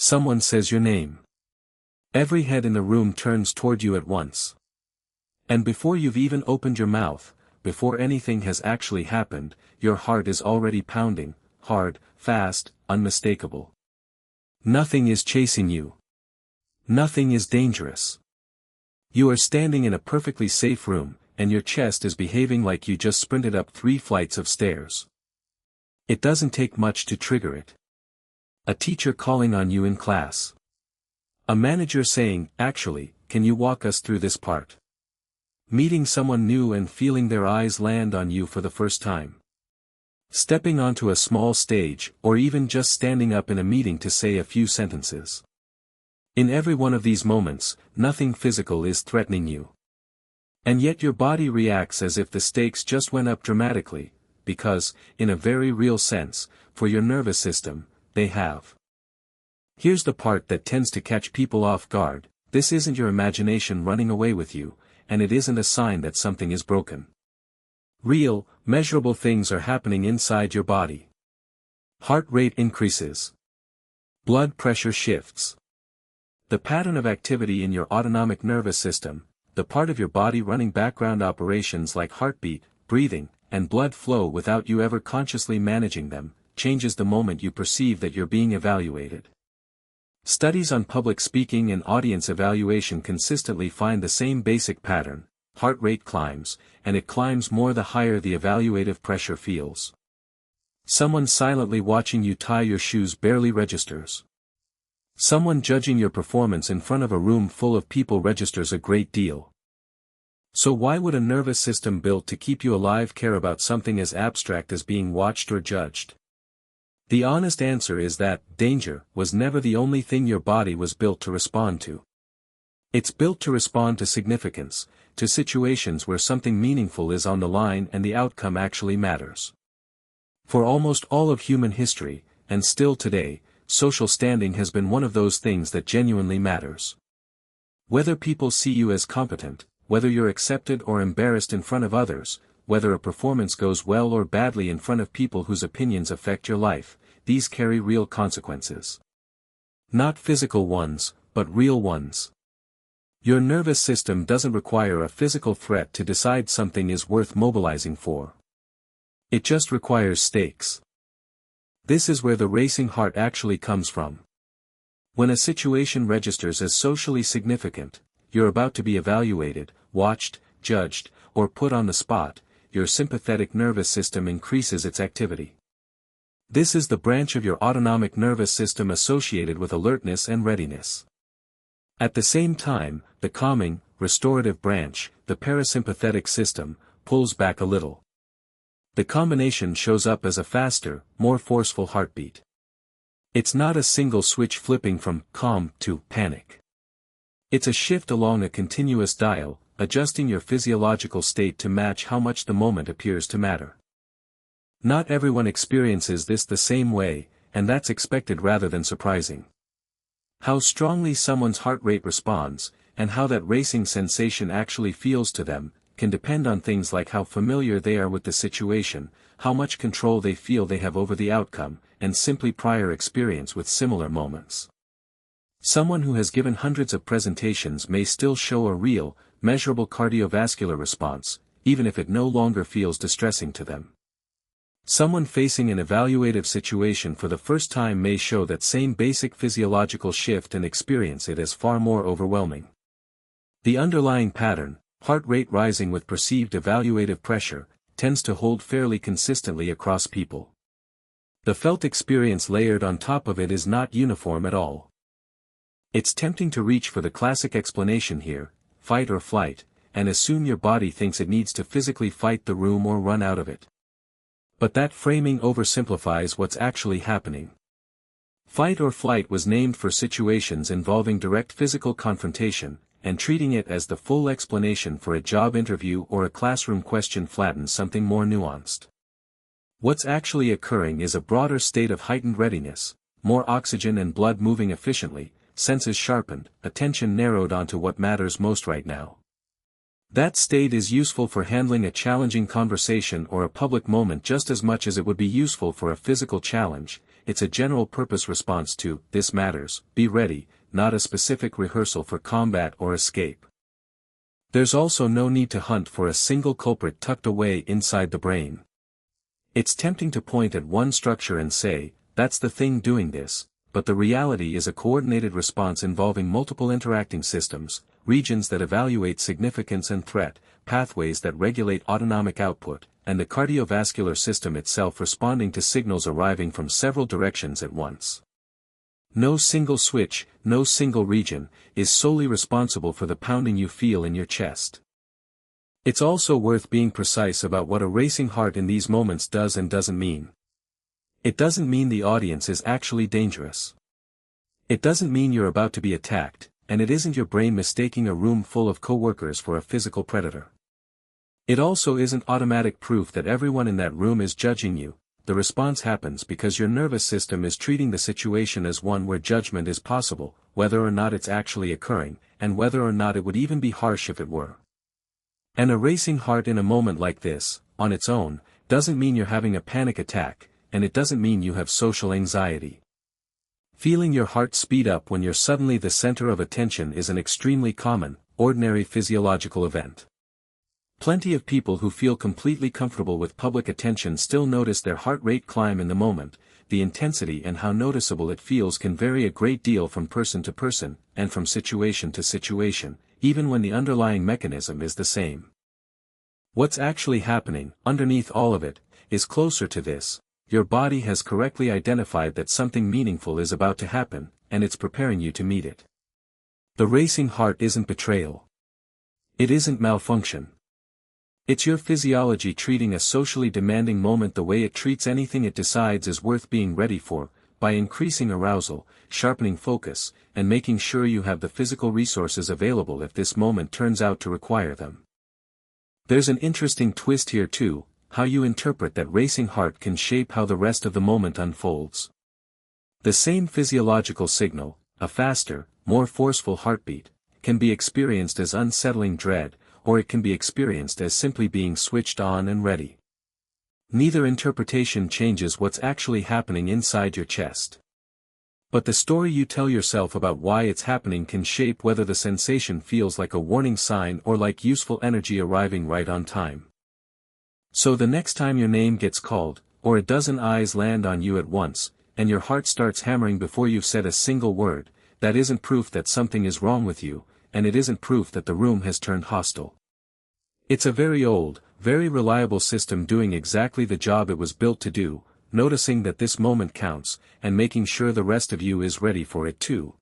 Someone says your name. Every head in the room turns toward you at once. And before you've even opened your mouth, before anything has actually happened, your heart is already pounding, hard, fast, unmistakable. Nothing is chasing you. Nothing is dangerous. You are standing in a perfectly safe room, and your chest is behaving like you just sprinted up 3 flights of stairs. It doesn't take much to trigger it. A teacher calling on you in class. A manager saying, "Actually, can you walk us through this part?" Meeting someone new and feeling their eyes land on you for the first time. Stepping onto a small stage, or even just standing up in a meeting to say a few sentences. In every one of these moments, nothing physical is threatening you. And yet your body reacts as if the stakes just went up dramatically, because, in a very real sense, for your nervous system, they have. Here's the part that tends to catch people off guard: this isn't your imagination running away with you, and it isn't a sign that something is broken. Real, measurable things are happening inside your body. Heart rate increases. Blood pressure shifts. The pattern of activity in your autonomic nervous system, the part of your body running background operations like heartbeat, breathing, and blood flow without you ever consciously managing them, changes the moment you perceive that you're being evaluated. Studies on public speaking and audience evaluation consistently find the same basic pattern: heart rate climbs, and it climbs more the higher the evaluative pressure feels. Someone silently watching you tie your shoes barely registers. Someone judging your performance in front of a room full of people registers a great deal. So why would a nervous system built to keep you alive care about something as abstract as being watched or judged? The honest answer is that danger was never the only thing your body was built to respond to. It's built to respond to significance, to situations where something meaningful is on the line and the outcome actually matters. For almost all of human history, and still today, social standing has been one of those things that genuinely matters. Whether people see you as competent, whether you're accepted or embarrassed in front of others, whether a performance goes well or badly in front of people whose opinions affect your life, these carry real consequences. Not physical ones, but real ones. Your nervous system doesn't require a physical threat to decide something is worth mobilizing for. It just requires stakes. This is where the racing heart actually comes from. When a situation registers as socially significant, you're about to be evaluated, watched, judged, or put on the spot, your sympathetic nervous system increases its activity. This is the branch of your autonomic nervous system associated with alertness and readiness. At the same time, the calming, restorative branch, the parasympathetic system, pulls back a little. The combination shows up as a faster, more forceful heartbeat. It's not a single switch flipping from calm to panic. It's a shift along a continuous dial, adjusting your physiological state to match how much the moment appears to matter. Not everyone experiences this the same way, and that's expected rather than surprising. How strongly someone's heart rate responds, and how that racing sensation actually feels to them, can depend on things like how familiar they are with the situation, how much control they feel they have over the outcome, and simply prior experience with similar moments. Someone who has given hundreds of presentations may still show a real, measurable cardiovascular response, even if it no longer feels distressing to them. Someone facing an evaluative situation for the first time may show that same basic physiological shift and experience it as far more overwhelming. The underlying pattern, heart rate rising with perceived evaluative pressure, tends to hold fairly consistently across people. The felt experience layered on top of it is not uniform at all. It's tempting to reach for the classic explanation here, fight or flight, and assume your body thinks it needs to physically fight the room or run out of it. But that framing oversimplifies what's actually happening. Fight or flight was named for situations involving direct physical confrontation, and treating it as the full explanation for a job interview or a classroom question flattens something more nuanced. What's actually occurring is a broader state of heightened readiness, more oxygen and blood moving efficiently, senses sharpened, attention narrowed onto what matters most right now. That state is useful for handling a challenging conversation or a public moment just as much as it would be useful for a physical challenge. it's a general-purpose response to, "This matters, be ready," not a specific rehearsal for combat or escape. There's also no need to hunt for a single culprit tucked away inside the brain. It's tempting to point at one structure and say, "That's the thing doing this," but the reality is a coordinated response involving multiple interacting systems, regions that evaluate significance and threat, pathways that regulate autonomic output, and the cardiovascular system itself responding to signals arriving from several directions at once. No single switch, no single region, is solely responsible for the pounding you feel in your chest. It's also worth being precise about what a racing heart in these moments does and doesn't mean. It doesn't mean the audience is actually dangerous. It doesn't mean you're about to be attacked, and it isn't your brain mistaking a room full of coworkers for a physical predator. It also isn't automatic proof that everyone in that room is judging you. The response happens because your nervous system is treating the situation as one where judgment is possible, whether or not it's actually occurring, and whether or not it would even be harsh if it were. And a racing heart in a moment like this, on its own, doesn't mean you're having a panic attack, and it doesn't mean you have social anxiety. Feeling your heart speed up when you're suddenly the center of attention is an extremely common, ordinary physiological event. Plenty of people who feel completely comfortable with public attention still notice their heart rate climb in the moment. The intensity and how noticeable it feels can vary a great deal from person to person, and from situation to situation, even when the underlying mechanism is the same. What's actually happening, underneath all of it, is closer to this: your body has correctly identified that something meaningful is about to happen, and it's preparing you to meet it. The racing heart isn't betrayal. It isn't malfunction. It's your physiology treating a socially demanding moment the way it treats anything it decides is worth being ready for, by increasing arousal, sharpening focus, and making sure you have the physical resources available if this moment turns out to require them. There's an interesting twist here too: how you interpret that racing heart can shape how the rest of the moment unfolds. The same physiological signal, a faster, more forceful heartbeat, can be experienced as unsettling dread, or it can be experienced as simply being switched on and ready. Neither interpretation changes what's actually happening inside your chest. But the story you tell yourself about why it's happening can shape whether the sensation feels like a warning sign or like useful energy arriving right on time. So the next time your name gets called, or a dozen eyes land on you at once, and your heart starts hammering before you've said a single word, that isn't proof that something is wrong with you, and it isn't proof that the room has turned hostile. It's a very old, very reliable system doing exactly the job it was built to do, noticing that this moment counts, and making sure the rest of you is ready for it too,